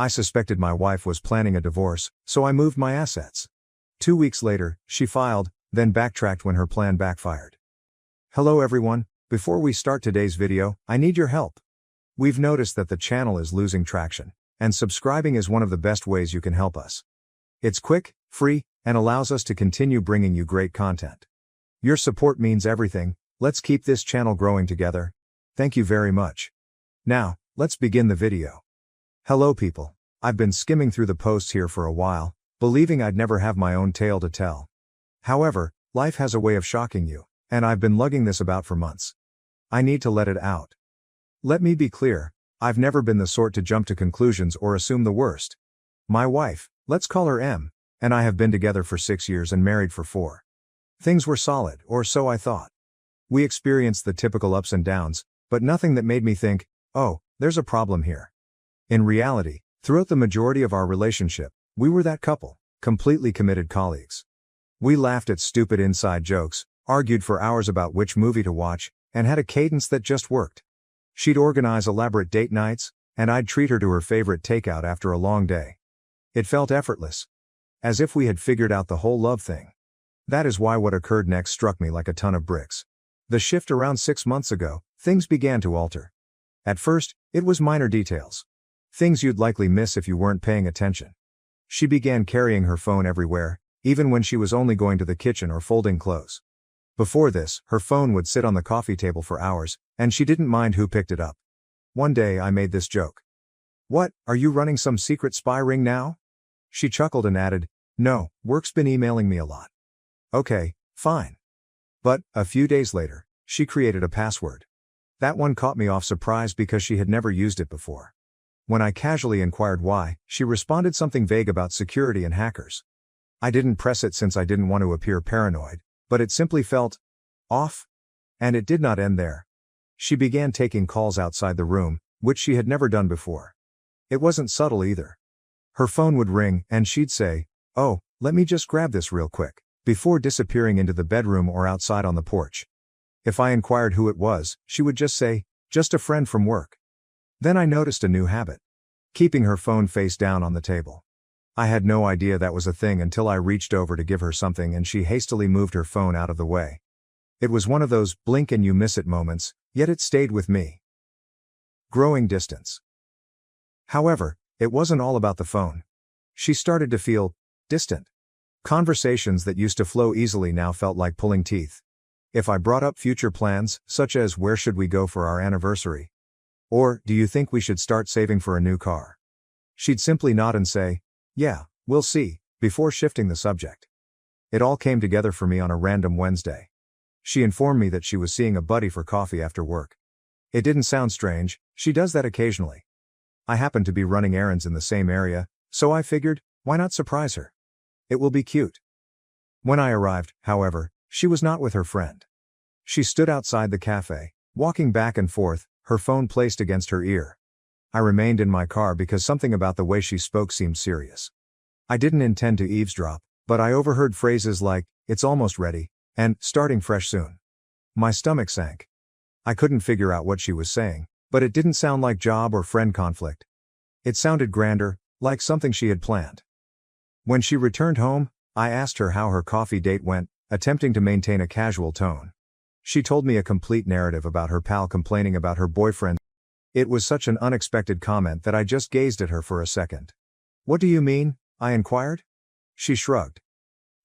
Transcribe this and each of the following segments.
I suspected my wife was planning a divorce, so I moved my assets. 2 weeks later, she filed, then backtracked when her plan backfired. Hello everyone, before we start today's video, I need your help. We've noticed that the channel is losing traction, and subscribing is one of the best ways you can help us. It's quick, free, and allows us to continue bringing you great content. Your support means everything. Let's keep this channel growing together. Thank you very much. Now, let's begin the video. Hello people. I've been skimming through the posts here for a while, believing I'd never have my own tale to tell. However, life has a way of shocking you, and I've been lugging this about for months. I need to let it out. Let me be clear, I've never been the sort to jump to conclusions or assume the worst. My wife, let's call her M, and I have been together for 6 years and married for 4. Things were solid, or so I thought. We experienced the typical ups and downs, but nothing that made me think, oh, there's a problem here. In reality, throughout the majority of our relationship, we were that couple, completely committed colleagues. We laughed at stupid inside jokes, argued for hours about which movie to watch, and had a cadence that just worked. She'd organize elaborate date nights, and I'd treat her to her favorite takeout after a long day. It felt effortless. As if we had figured out the whole love thing. That is why what occurred next struck me like a ton of bricks. The shift around 6 months ago, things began to alter. At first, it was minor details. Things you'd likely miss if you weren't paying attention. She began carrying her phone everywhere, even when she was only going to the kitchen or folding clothes. Before this, her phone would sit on the coffee table for hours, and she didn't mind who picked it up. One day I made this joke. "What, are you running some secret spy ring now?" She chuckled and added, "No, work's been emailing me a lot." Okay, fine. But, a few days later, she created a password. That one caught me off surprise because she had never used it before. When I casually inquired why, she responded something vague about security and hackers. I didn't press it since I didn't want to appear paranoid, but it simply felt off. And it did not end there. She began taking calls outside the room, which she had never done before. It wasn't subtle either. Her phone would ring, and she'd say, "Oh, let me just grab this real quick," before disappearing into the bedroom or outside on the porch. If I inquired who it was, she would just say, "Just a friend from work." Then I noticed a new habit. Keeping her phone face down on the table. I had no idea that was a thing until I reached over to give her something and she hastily moved her phone out of the way. It was one of those blink and you miss it moments, yet it stayed with me. Growing distance. However, it wasn't all about the phone. She started to feel distant. Conversations that used to flow easily now felt like pulling teeth. If I brought up future plans, such as where should we go for our anniversary? Or, do you think we should start saving for a new car? She'd simply nod and say, "Yeah, we'll see," before shifting the subject. It all came together for me on a random Wednesday. She informed me that she was seeing a buddy for coffee after work. It didn't sound strange, she does that occasionally. I happened to be running errands in the same area, so I figured, why not surprise her? It will be cute. When I arrived, however, she was not with her friend. She stood outside the cafe, walking back and forth, her phone placed against her ear. I remained in my car because something about the way she spoke seemed serious. I didn't intend to eavesdrop, but I overheard phrases like, "It's almost ready," and "starting fresh soon." My stomach sank. I couldn't figure out what she was saying, but it didn't sound like job or friend conflict. It sounded grander, like something she had planned. When she returned home, I asked her how her coffee date went, attempting to maintain a casual tone. She told me a complete narrative about her pal complaining about her boyfriend. It was such an unexpected comment that I just gazed at her for a second. "What do you mean?" I inquired. She shrugged.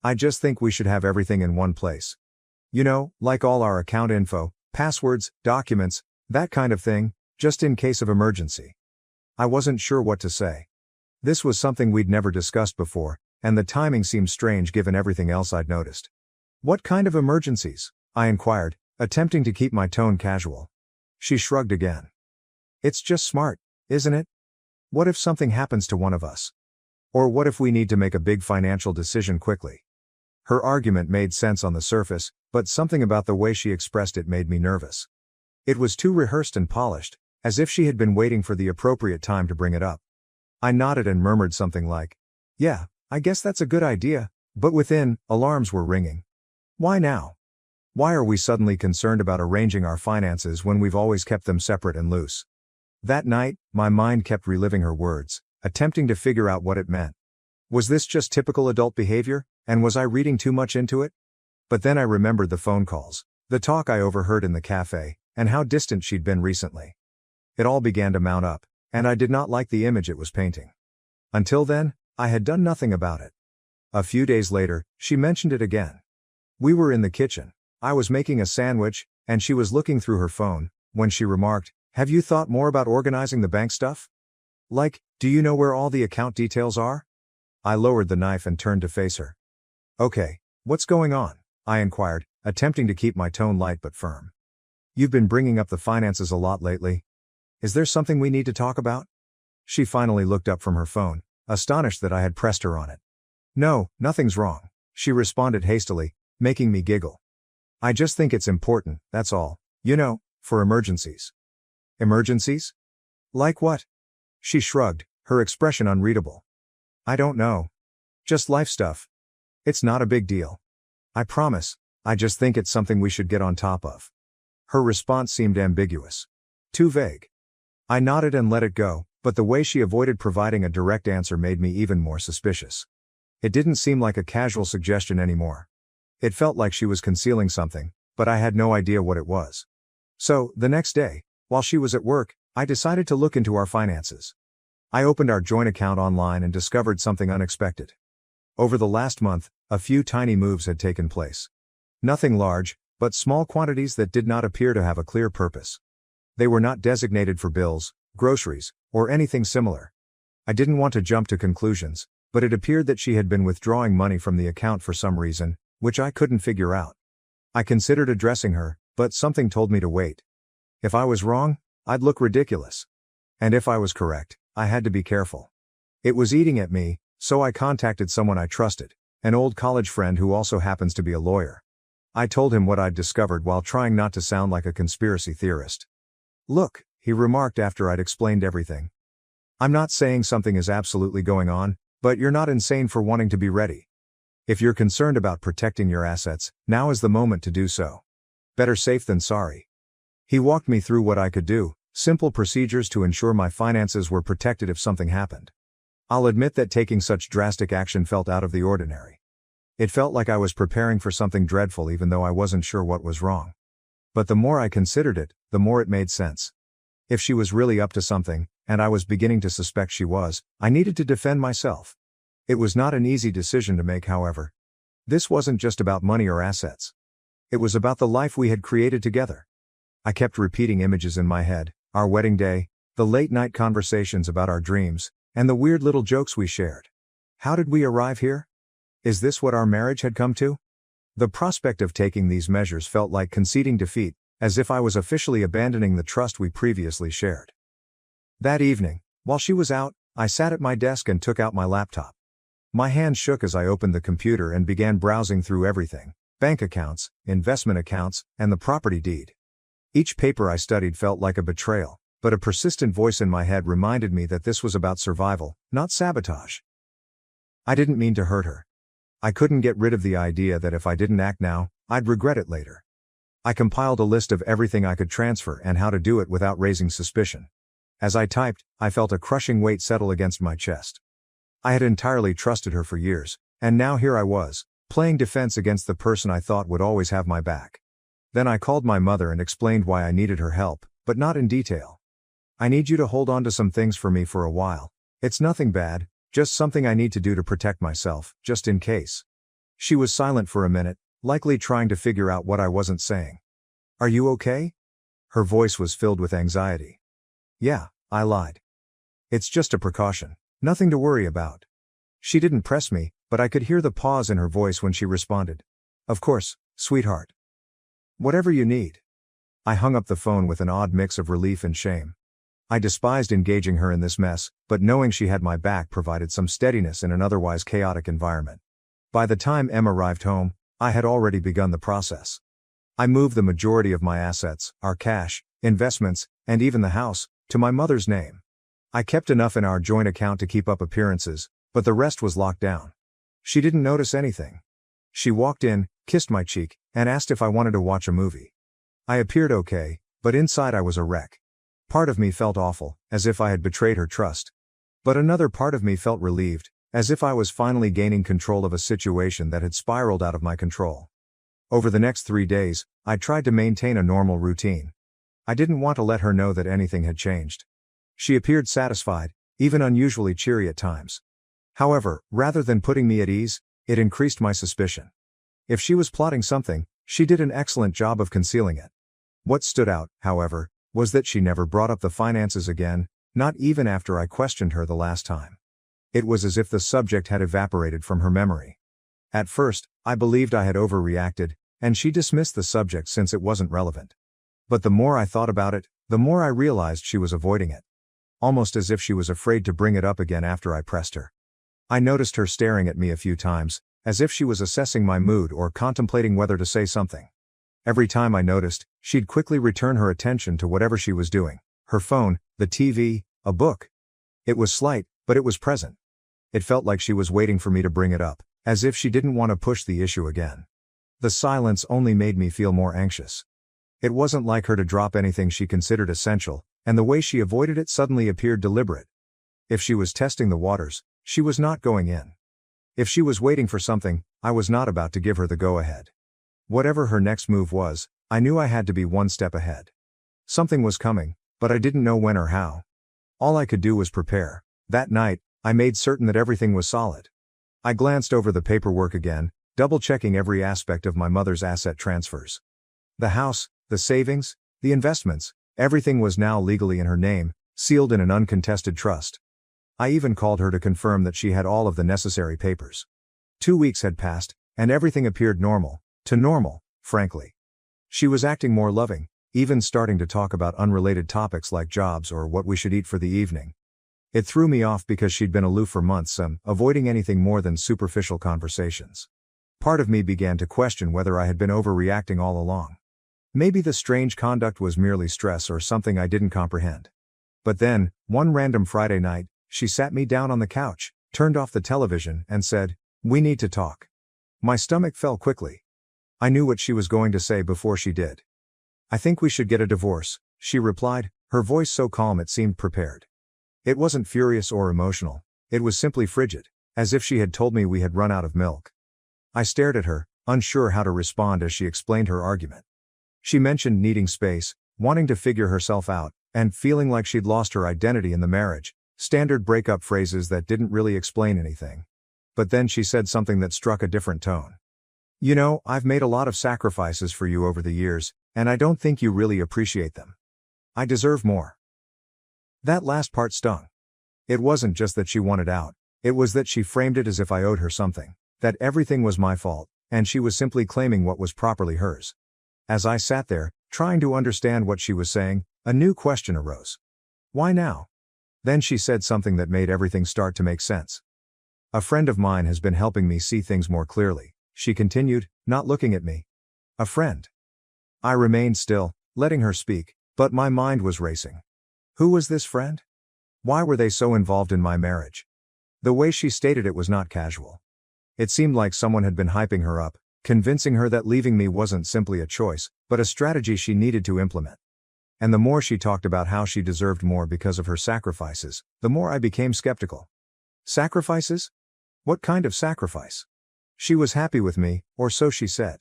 "I just think we should have everything in one place. You know, like all our account info, passwords, documents, that kind of thing, just in case of emergency." I wasn't sure what to say. This was something we'd never discussed before, and the timing seemed strange given everything else I'd noticed. "What kind of emergencies?" I inquired, attempting to keep my tone casual. She shrugged again. "It's just smart, isn't it? What if something happens to one of us? Or what if we need to make a big financial decision quickly?" Her argument made sense on the surface, but something about the way she expressed it made me nervous. It was too rehearsed and polished, as if she had been waiting for the appropriate time to bring it up. I nodded and murmured something like, "Yeah, I guess that's a good idea," but within, alarms were ringing. Why now? Why are we suddenly concerned about arranging our finances when we've always kept them separate and loose? That night, my mind kept reliving her words, attempting to figure out what it meant. Was this just typical adult behavior, and was I reading too much into it? But then I remembered the phone calls, the talk I overheard in the cafe, and how distant she'd been recently. It all began to mount up, and I did not like the image it was painting. Until then, I had done nothing about it. A few days later, she mentioned it again. We were in the kitchen. I was making a sandwich, and she was looking through her phone, when she remarked, "Have you thought more about organizing the bank stuff? Like, do you know where all the account details are?" I lowered the knife and turned to face her. "Okay, what's going on?" I inquired, attempting to keep my tone light but firm. "You've been bringing up the finances a lot lately. Is there something we need to talk about?" She finally looked up from her phone, astonished that I had pressed her on it. "No, nothing's wrong," she responded hastily, making me giggle. "I just think it's important, that's all, for emergencies." "Emergencies? Like what?" She shrugged, her expression unreadable. "I don't know. Just life stuff. It's not a big deal. I promise, I just think it's something we should get on top of." Her response seemed ambiguous. Too vague. I nodded and let it go, but the way she avoided providing a direct answer made me even more suspicious. It didn't seem like a casual suggestion anymore. It felt like she was concealing something, but I had no idea what it was. So, the next day, while she was at work, I decided to look into our finances. I opened our joint account online and discovered something unexpected. Over the last month, a few tiny moves had taken place. Nothing large, but small quantities that did not appear to have a clear purpose. They were not designated for bills, groceries, or anything similar. I didn't want to jump to conclusions, but it appeared that she had been withdrawing money from the account for some reason, which I couldn't figure out. I considered addressing her, but something told me to wait. If I was wrong, I'd look ridiculous. And if I was correct, I had to be careful. It was eating at me, so I contacted someone I trusted, an old college friend who also happens to be a lawyer. I told him what I'd discovered while trying not to sound like a conspiracy theorist. "Look," he remarked after I'd explained everything. "I'm not saying something is absolutely going on, but you're not insane for wanting to be ready. If you're concerned about protecting your assets, now is the moment to do so. Better safe than sorry." He walked me through what I could do, simple procedures to ensure my finances were protected if something happened. I'll admit that taking such drastic action felt out of the ordinary. It felt like I was preparing for something dreadful even though I wasn't sure what was wrong. But the more I considered it, the more it made sense. If she was really up to something, and I was beginning to suspect she was, I needed to defend myself. It was not an easy decision to make, however. This wasn't just about money or assets. It was about the life we had created together. I kept repeating images in my head, our wedding day, the late-night conversations about our dreams, and the weird little jokes we shared. How did we arrive here? Is this what our marriage had come to? The prospect of taking these measures felt like conceding defeat, as if I was officially abandoning the trust we previously shared. That evening, while she was out, I sat at my desk and took out my laptop. My hand shook as I opened the computer and began browsing through everything: bank accounts, investment accounts, and the property deed. Each paper I studied felt like a betrayal, but a persistent voice in my head reminded me that this was about survival, not sabotage. I didn't mean to hurt her. I couldn't get rid of the idea that if I didn't act now, I'd regret it later. I compiled a list of everything I could transfer and how to do it without raising suspicion. As I typed, I felt a crushing weight settle against my chest. I had entirely trusted her for years, and now here I was, playing defense against the person I thought would always have my back. Then I called my mother and explained why I needed her help, but not in detail. "I need you to hold on to some things for me for a while. It's nothing bad, just something I need to do to protect myself, just in case." She was silent for a minute, likely trying to figure out what I wasn't saying. "Are you okay?" Her voice was filled with anxiety. "Yeah," I lied. "It's just a precaution. Nothing to worry about." She didn't press me, but I could hear the pause in her voice when she responded. "Of course, sweetheart. Whatever you need." I hung up the phone with an odd mix of relief and shame. I despised engaging her in this mess, but knowing she had my back provided some steadiness in an otherwise chaotic environment. By the time Em arrived home, I had already begun the process. I moved the majority of my assets, our cash, investments, and even the house, to my mother's name. I kept enough in our joint account to keep up appearances, but the rest was locked down. She didn't notice anything. She walked in, kissed my cheek, and asked if I wanted to watch a movie. I appeared okay, but inside I was a wreck. Part of me felt awful, as if I had betrayed her trust. But another part of me felt relieved, as if I was finally gaining control of a situation that had spiraled out of my control. Over the next 3 days, I tried to maintain a normal routine. I didn't want to let her know that anything had changed. She appeared satisfied, even unusually cheery at times. However, rather than putting me at ease, it increased my suspicion. If she was plotting something, she did an excellent job of concealing it. What stood out, however, was that she never brought up the finances again, not even after I questioned her the last time. It was as if the subject had evaporated from her memory. At first, I believed I had overreacted, and she dismissed the subject since it wasn't relevant. But the more I thought about it, the more I realized she was avoiding it. Almost as if she was afraid to bring it up again after I pressed her. I noticed her staring at me a few times, as if she was assessing my mood or contemplating whether to say something. Every time I noticed, she'd quickly return her attention to whatever she was doing, her phone, the TV, a book. It was slight, but it was present. It felt like she was waiting for me to bring it up, as if she didn't want to push the issue again. The silence only made me feel more anxious. It wasn't like her to drop anything she considered essential, and the way she avoided it suddenly appeared deliberate. If she was testing the waters, she was not going in. If she was waiting for something, I was not about to give her the go-ahead. Whatever her next move was, I knew I had to be one step ahead. Something was coming, but I didn't know when or how. All I could do was prepare. That night, I made certain that everything was solid. I glanced over the paperwork again, double-checking every aspect of my mother's asset transfers. The house, the savings, the investments, everything was now legally in her name, sealed in an uncontested trust. I even called her to confirm that she had all of the necessary papers. 2 weeks had passed, and everything appeared normal, frankly. She was acting more loving, even starting to talk about unrelated topics like jobs or what we should eat for the evening. It threw me off because she'd been aloof for months, avoiding anything more than superficial conversations. Part of me began to question whether I had been overreacting all along. Maybe the strange conduct was merely stress or something I didn't comprehend. But then, one random Friday night, she sat me down on the couch, turned off the television, and said, "We need to talk." My stomach fell quickly. I knew what she was going to say before she did. "I think we should get a divorce," she replied, her voice so calm it seemed prepared. It wasn't furious or emotional, it was simply frigid, as if she had told me we had run out of milk. I stared at her, unsure how to respond as she explained her argument. She mentioned needing space, wanting to figure herself out, and feeling like she'd lost her identity in the marriage, standard breakup phrases that didn't really explain anything. But then she said something that struck a different tone. "You know, I've made a lot of sacrifices for you over the years, and I don't think you really appreciate them. I deserve more." That last part stung. It wasn't just that she wanted out, it was that she framed it as if I owed her something, that everything was my fault, and she was simply claiming what was properly hers. As I sat there, trying to understand what she was saying, a new question arose. Why now? Then she said something that made everything start to make sense. "A friend of mine has been helping me see things more clearly," she continued, not looking at me. "A friend." I remained still, letting her speak, but my mind was racing. Who was this friend? Why were they so involved in my marriage? The way she stated it was not casual. It seemed like someone had been hyping her up, convincing her that leaving me wasn't simply a choice, but a strategy she needed to implement. And the more she talked about how she deserved more because of her sacrifices, the more I became skeptical. Sacrifices? What kind of sacrifice? She was happy with me, or so she said.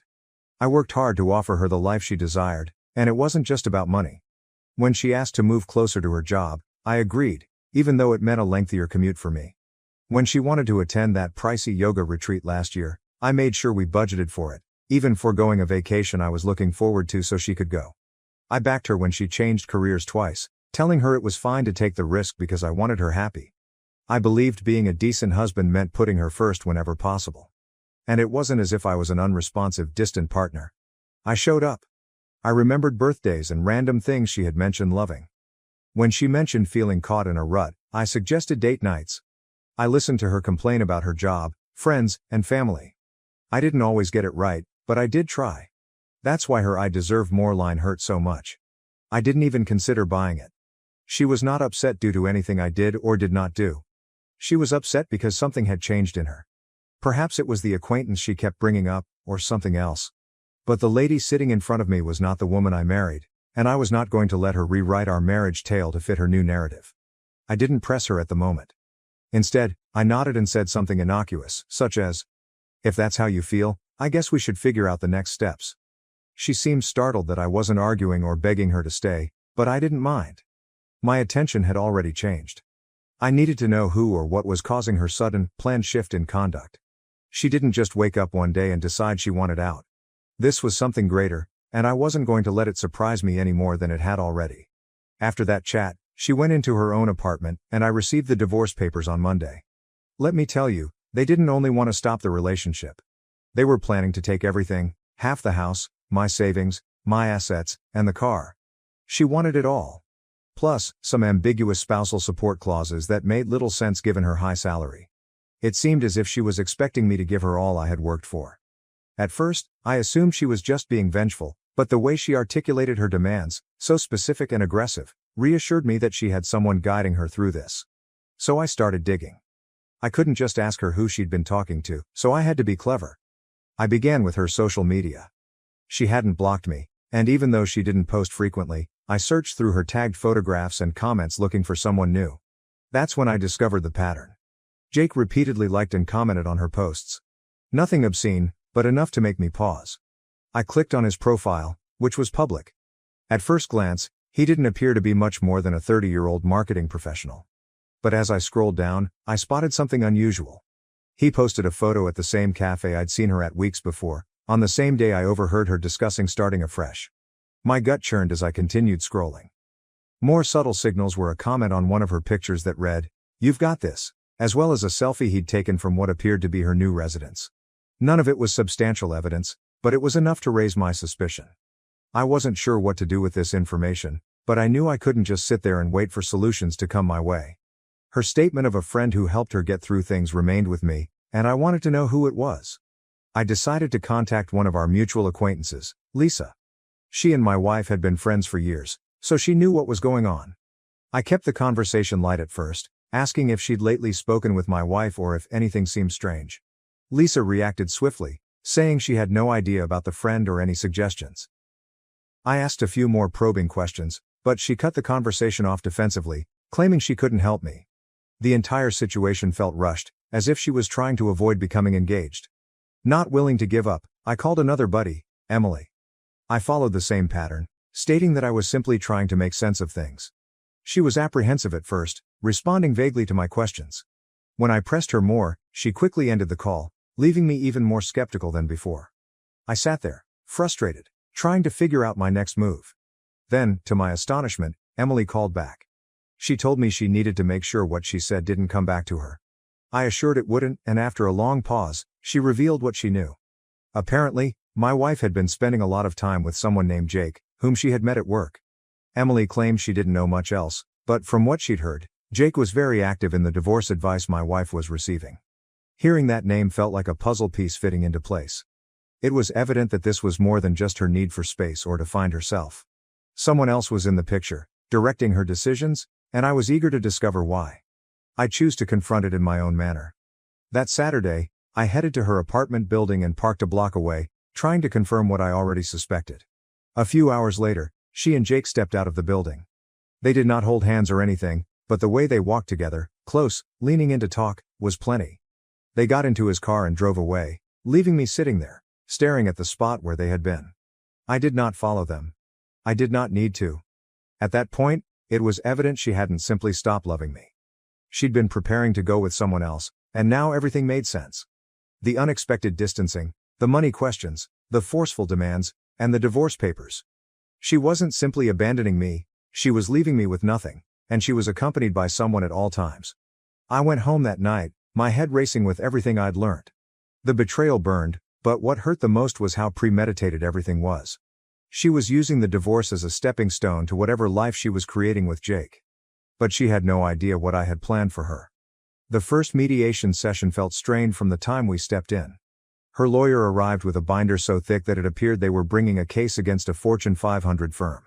I worked hard to offer her the life she desired, and it wasn't just about money. When she asked to move closer to her job, I agreed, even though it meant a lengthier commute for me. When she wanted to attend that pricey yoga retreat last year, I made sure we budgeted for it, even foregoing a vacation I was looking forward to so she could go. I backed her when she changed careers twice, telling her it was fine to take the risk because I wanted her happy. I believed being a decent husband meant putting her first whenever possible. And it wasn't as if I was an unresponsive, distant partner. I showed up. I remembered birthdays and random things she had mentioned loving. When she mentioned feeling caught in a rut, I suggested date nights. I listened to her complain about her job, friends, and family. I didn't always get it right, but I did try. That's why her "I deserve more" line hurt so much. I didn't even consider buying it. She was not upset due to anything I did or did not do. She was upset because something had changed in her. Perhaps it was the acquaintance she kept bringing up, or something else. But the lady sitting in front of me was not the woman I married, and I was not going to let her rewrite our marriage tale to fit her new narrative. I didn't press her at the moment. Instead, I nodded and said something innocuous, such as, "If that's how you feel, I guess we should figure out the next steps." She seemed startled that I wasn't arguing or begging her to stay, but I didn't mind. My attention had already changed. I needed to know who or what was causing her sudden, planned shift in conduct. She didn't just wake up one day and decide she wanted out. This was something greater, and I wasn't going to let it surprise me any more than it had already. After that chat, she went into her own apartment, and I received the divorce papers on Monday. Let me tell you, they didn't only want to stop the relationship. They were planning to take everything, half the house, my savings, my assets, and the car. She wanted it all. Plus, some ambiguous spousal support clauses that made little sense given her high salary. It seemed as if she was expecting me to give her all I had worked for. At first, I assumed she was just being vengeful, but the way she articulated her demands, so specific and aggressive, reassured me that she had someone guiding her through this. So I started digging. I couldn't just ask her who she'd been talking to, so I had to be clever. I began with her social media. She hadn't blocked me, and even though she didn't post frequently, I searched through her tagged photographs and comments looking for someone new. That's when I discovered the pattern. Jake repeatedly liked and commented on her posts. Nothing obscene, but enough to make me pause. I clicked on his profile, which was public. At first glance, he didn't appear to be much more than a 30-year-old marketing professional. But as I scrolled down, I spotted something unusual. He posted a photo at the same cafe I'd seen her at weeks before. On the same day I overheard her discussing starting afresh. My gut churned as I continued scrolling. More subtle signals were a comment on one of her pictures that read, "You've got this," as well as a selfie he'd taken from what appeared to be her new residence. None of it was substantial evidence, but it was enough to raise my suspicion. I wasn't sure what to do with this information, but I knew I couldn't just sit there and wait for solutions to come my way. Her statement of a friend who helped her get through things remained with me, and I wanted to know who it was. I decided to contact one of our mutual acquaintances, Lisa. She and my wife had been friends for years, so she knew what was going on. I kept the conversation light at first, asking if she'd lately spoken with my wife or if anything seemed strange. Lisa reacted swiftly, saying she had no idea about the friend or any suggestions. I asked a few more probing questions, but she cut the conversation off defensively, claiming she couldn't help me. The entire situation felt rushed, as if she was trying to avoid becoming engaged. Not willing to give up, I called another buddy, Emily. I followed the same pattern, stating that I was simply trying to make sense of things. She was apprehensive at first, responding vaguely to my questions. When I pressed her more, she quickly ended the call, leaving me even more skeptical than before. I sat there, frustrated, trying to figure out my next move. Then, to my astonishment, Emily called back. She told me she needed to make sure what she said didn't come back to her. I assured it wouldn't, and after a long pause, she revealed what she knew. Apparently, my wife had been spending a lot of time with someone named Jake, whom she had met at work. Emily claimed she didn't know much else, but from what she'd heard, Jake was very active in the divorce advice my wife was receiving. Hearing that name felt like a puzzle piece fitting into place. It was evident that this was more than just her need for space or to find herself. Someone else was in the picture, directing her decisions, and I was eager to discover why. I chose to confront it in my own manner. That Saturday, I headed to her apartment building and parked a block away, trying to confirm what I already suspected. A few hours later, she and Jake stepped out of the building. They did not hold hands or anything, but the way they walked together, close, leaning in to talk, was plenty. They got into his car and drove away, leaving me sitting there, staring at the spot where they had been. I did not follow them. I did not need to. At that point, it was evident she hadn't simply stopped loving me. She'd been preparing to go with someone else, and now everything made sense. The unexpected distancing, the money questions, the forceful demands, and the divorce papers. She wasn't simply abandoning me, she was leaving me with nothing, and she was accompanied by someone at all times. I went home that night, my head racing with everything I'd learned. The betrayal burned, but what hurt the most was how premeditated everything was. She was using the divorce as a stepping stone to whatever life she was creating with Jake. But she had no idea what I had planned for her. The first mediation session felt strained from the time we stepped in. Her lawyer arrived with a binder so thick that it appeared they were bringing a case against a Fortune 500 firm.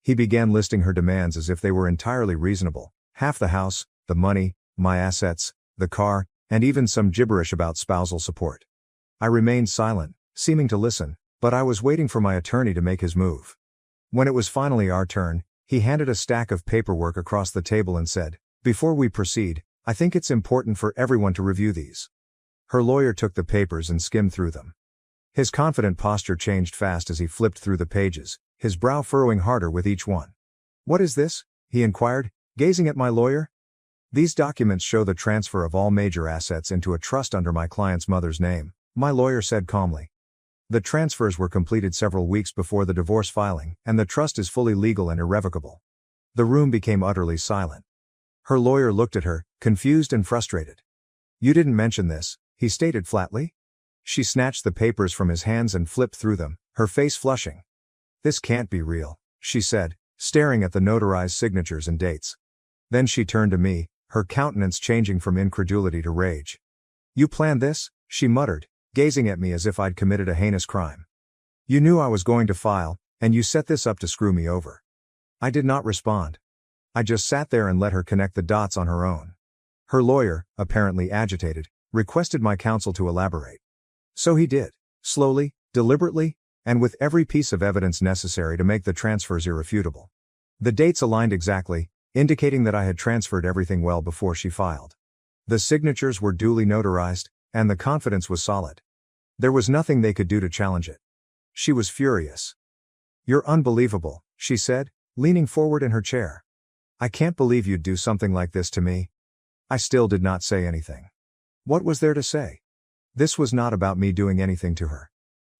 He began listing her demands as if they were entirely reasonable: half the house, the money, my assets, the car, and even some gibberish about spousal support. I remained silent, seeming to listen, but I was waiting for my attorney to make his move. When it was finally our turn, he handed a stack of paperwork across the table and said, "Before we proceed, I think it's important for everyone to review these. Her lawyer took the papers and skimmed through them. His confident posture changed fast as he flipped through the pages, his brow furrowing harder with each one. "What is this?" he inquired, gazing at my lawyer. "These documents show the transfer of all major assets into a trust under my client's mother's name," my lawyer said calmly. "The transfers were completed several weeks before the divorce filing, and the trust is fully legal and irrevocable." The room became utterly silent. Her lawyer looked at her, confused and frustrated. "You didn't mention this," he stated flatly. She snatched the papers from his hands and flipped through them, her face flushing. "This can't be real," she said, staring at the notarized signatures and dates. Then she turned to me, her countenance changing from incredulity to rage. "You planned this?" she muttered, gazing at me as if I'd committed a heinous crime. "You knew I was going to file, and you set this up to screw me over." I did not respond. I just sat there and let her connect the dots on her own. Her lawyer, apparently agitated, requested my counsel to elaborate. So he did, slowly, deliberately, and with every piece of evidence necessary to make the transfers irrefutable. The dates aligned exactly, indicating that I had transferred everything well before she filed. The signatures were duly notarized, and the confidence was solid. There was nothing they could do to challenge it. She was furious. "You're unbelievable," she said, leaning forward in her chair. "I can't believe you'd do something like this to me." I still did not say anything. What was there to say? This was not about me doing anything to her.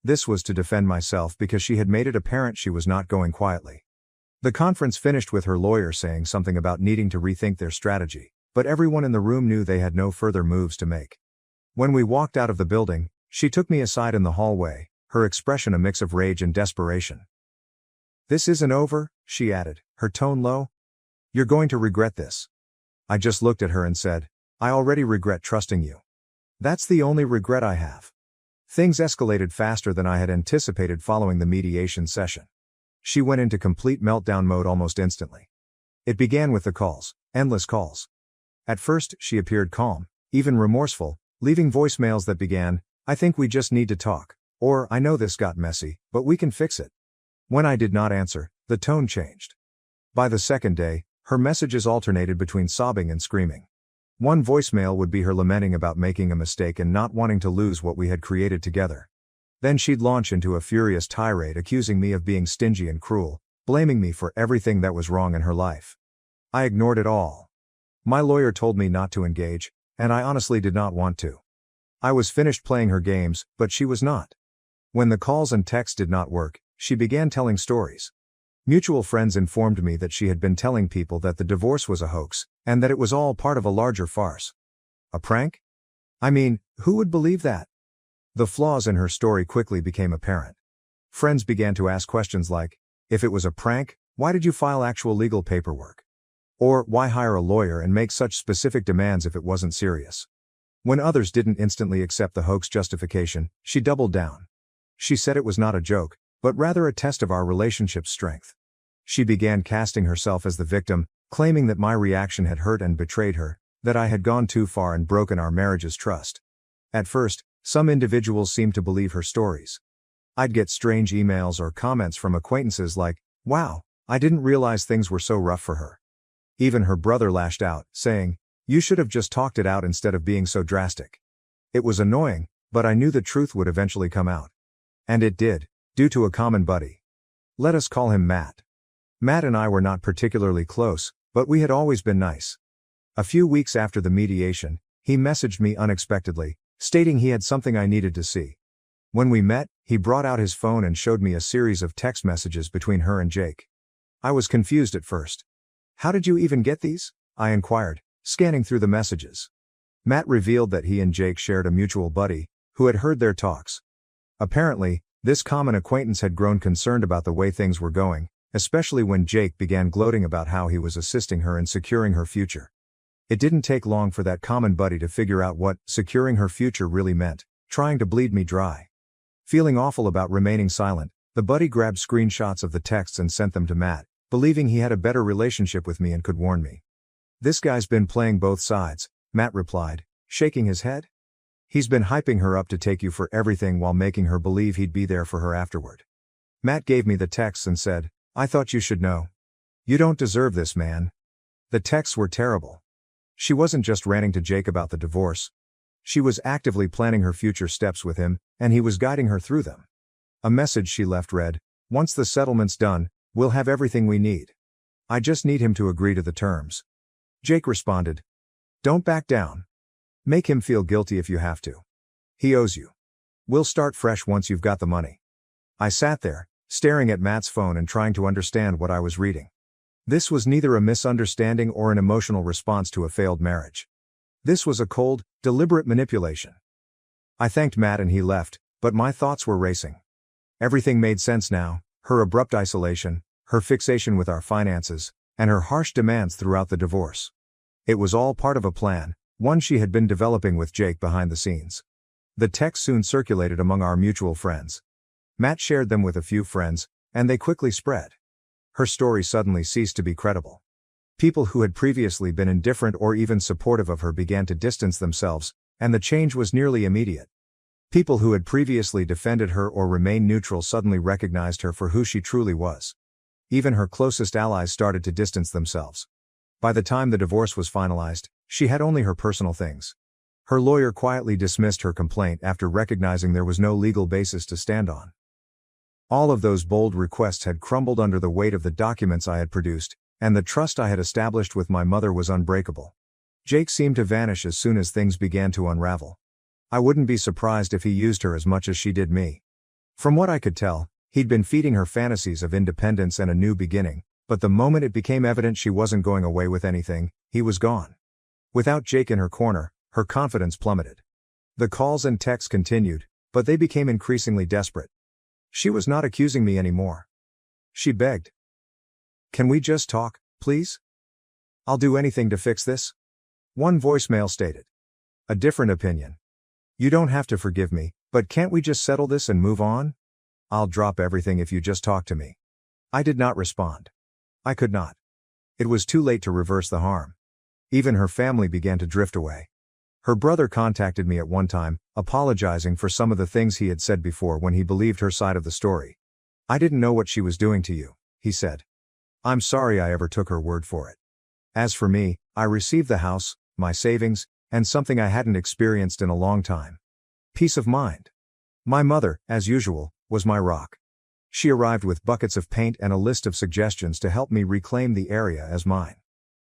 This was to defend myself because she had made it apparent she was not going quietly. The conference finished with her lawyer saying something about needing to rethink their strategy, but everyone in the room knew they had no further moves to make. When we walked out of the building, she took me aside in the hallway, her expression a mix of rage and desperation. "This isn't over," she added, her tone low. "You're going to regret this." I just looked at her and said, "I already regret trusting you. That's the only regret I have." Things escalated faster than I had anticipated following the mediation session. She went into complete meltdown mode almost instantly. It began with the calls, endless calls. At first, she appeared calm, even remorseful, leaving voicemails that began, "I think we just need to talk," or "I know this got messy, but we can fix it." When I did not answer, the tone changed. By the second day, her messages alternated between sobbing and screaming. One voicemail would be her lamenting about making a mistake and not wanting to lose what we had created together. Then she'd launch into a furious tirade accusing me of being stingy and cruel, blaming me for everything that was wrong in her life. I ignored it all. My lawyer told me not to engage, and I honestly did not want to. I was finished playing her games, but she was not. When the calls and texts did not work, she began telling stories. Mutual friends informed me that she had been telling people that the divorce was a hoax, and that it was all part of a larger farce. A prank? I mean, who would believe that? The flaws in her story quickly became apparent. Friends began to ask questions like, if it was a prank, why did you file actual legal paperwork? Or, why hire a lawyer and make such specific demands if it wasn't serious? When others didn't instantly accept the hoax justification, she doubled down. She said it was not a joke, but rather a test of our relationship's strength. She began casting herself as the victim, claiming that my reaction had hurt and betrayed her, that I had gone too far and broken our marriage's trust. At first, some individuals seemed to believe her stories. I'd get strange emails or comments from acquaintances like, "Wow, I didn't realize things were so rough for her." Even her brother lashed out, saying, "You should have just talked it out instead of being so drastic." It was annoying, but I knew the truth would eventually come out. And it did, due to a common buddy. Let us call him Matt. Matt and I were not particularly close, but we had always been nice. A few weeks after the mediation, he messaged me unexpectedly, stating he had something I needed to see. When we met, he brought out his phone and showed me a series of text messages between her and Jake. I was confused at first. "How did you even get these?" I inquired, scanning through the messages. Matt revealed that he and Jake shared a mutual buddy, who had heard their talks. Apparently, this common acquaintance had grown concerned about the way things were going, especially when Jake began gloating about how he was assisting her in securing her future. It didn't take long for that common buddy to figure out what securing her future really meant, trying to bleed me dry. Feeling awful about remaining silent, the buddy grabbed screenshots of the texts and sent them to Matt, believing he had a better relationship with me and could warn me. "This guy's been playing both sides," Matt replied, shaking his head. "He's been hyping her up to take you for everything while making her believe he'd be there for her afterward." Matt gave me the texts and said, "I thought you should know. You don't deserve this, man." The texts were terrible. She wasn't just ranting to Jake about the divorce. She was actively planning her future steps with him, and he was guiding her through them. A message she left read, "Once the settlement's done, we'll have everything we need. I just need him to agree to the terms." Jake responded, "Don't back down. Make him feel guilty if you have to. He owes you. We'll start fresh once you've got the money." I sat there, staring at Matt's phone and trying to understand what I was reading. This was neither a misunderstanding or an emotional response to a failed marriage. This was a cold, deliberate manipulation. I thanked Matt and he left, but my thoughts were racing. Everything made sense now: her abrupt isolation, her fixation with our finances, and her harsh demands throughout the divorce. It was all part of a plan, one she had been developing with Jake behind the scenes. The text soon circulated among our mutual friends. Matt shared them with a few friends, and they quickly spread. Her story suddenly ceased to be credible. People who had previously been indifferent or even supportive of her began to distance themselves, and the change was nearly immediate. People who had previously defended her or remained neutral suddenly recognized her for who she truly was. Even her closest allies started to distance themselves. By the time the divorce was finalized, she had only her personal things. Her lawyer quietly dismissed her complaint after recognizing there was no legal basis to stand on. All of those bold requests had crumbled under the weight of the documents I had produced, and the trust I had established with my mother was unbreakable. Jake seemed to vanish as soon as things began to unravel. I wouldn't be surprised if he used her as much as she did me. From what I could tell, he'd been feeding her fantasies of independence and a new beginning, but the moment it became evident she wasn't going away with anything, he was gone. Without Jake in her corner, her confidence plummeted. The calls and texts continued, but they became increasingly desperate. She was not accusing me anymore. She begged. "Can we just talk, please? I'll do anything to fix this." One voicemail stated. A different opinion. "You don't have to forgive me, but can't we just settle this and move on? I'll drop everything if you just talk to me." I did not respond. I could not. It was too late to reverse the harm. Even her family began to drift away. Her brother contacted me at one time, apologizing for some of the things he had said before when he believed her side of the story. "I didn't know what she was doing to you," he said. "I'm sorry I ever took her word for it. As for me, I received the house, my savings, and something I hadn't experienced in a long time: peace of mind. My mother, as usual, was my rock. She arrived with buckets of paint and a list of suggestions to help me reclaim the area as mine.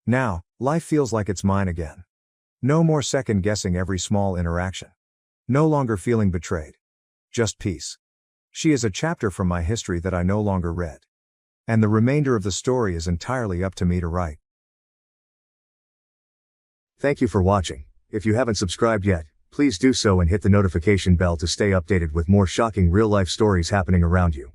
Now, life feels like it's mine again. No more second-guessing every small interaction. No longer feeling betrayed. Just peace. She is a chapter from my history that I no longer read. And the remainder of the story is entirely up to me to write." Thank you for watching. If you haven't subscribed yet, please do so and hit the notification bell to stay updated with more shocking real-life stories happening around you.